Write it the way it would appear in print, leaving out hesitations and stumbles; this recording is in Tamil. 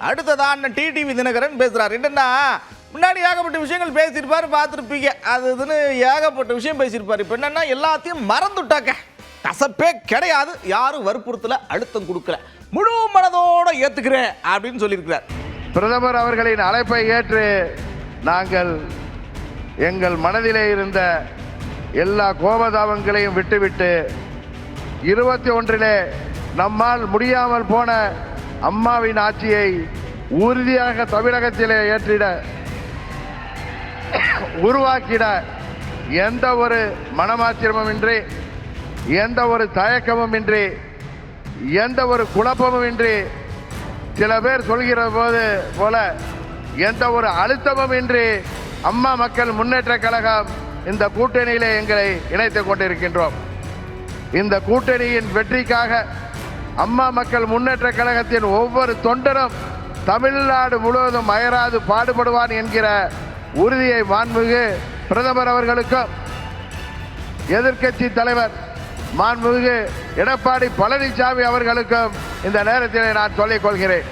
அடுத்ததான் அண்ணன் டிடிவி தினகரன் பேசுறாரு. என்னன்னா, முன்னாடி ஏகப்பட்ட விஷயங்கள் பேசியிருப்பாரு, பார்த்துருப்பீங்க. அது இதுன்னு ஏகப்பட்ட விஷயம் பேசியிருப்பாரு. இப்போ என்னன்னா, எல்லாத்தையும் மறந்துட்டாக்க, கசப்பே கிடையாது, யாரும் வற்புறுத்தல, அழுத்தம் கொடுக்கல, முழு மனதோட ஏத்துக்கிறேன் அப்படின்னு சொல்லியிருக்கிறார். பிரதமர் அவர்களின் அழைப்பை ஏற்று நாங்கள் எங்கள் மனதிலே இருந்த எல்லா கோபதாபங்களையும் விட்டுவிட்டு 21 நம்மால் முடியாமல் போன அம்மாவின் ஆட்சியை உறுதியாக தமிழகத்திலே ஏற்றிட உருவாக்கிட எந்த ஒரு மனமாச்சரியமும் இன்றி, எந்த ஒரு தயக்கமும் இன்றி, எந்த ஒரு குழப்பமும் இன்றி, சில பேர் சொல்கிற போல எந்த ஒரு அழுத்தமும் இன்றி அம்மா மக்கள் முன்னேற்ற கழகம் இந்த கூட்டணியிலே எங்களை இணைத்துக் கொண்டிருக்கின்றோம். இந்த கூட்டணியின் வெற்றிக்காக அம்மா மக்கள் முன்னேற்ற கழகத்தின் ஒவ்வொரு தொண்டரும் தமிழ்நாடு முழுவதும் அயராது பாடுபடுவான் என்கிற உறுதியை மாண்புமிகு பிரதமர் அவர்களுக்கும் எதிர்க்கட்சி தலைவர் மாண்புமிகு எடப்பாடி பழனிசாமி அவர்களுக்கும் இந்த நேரத்தில் நான் சொல்லிக் கொள்கிறேன்.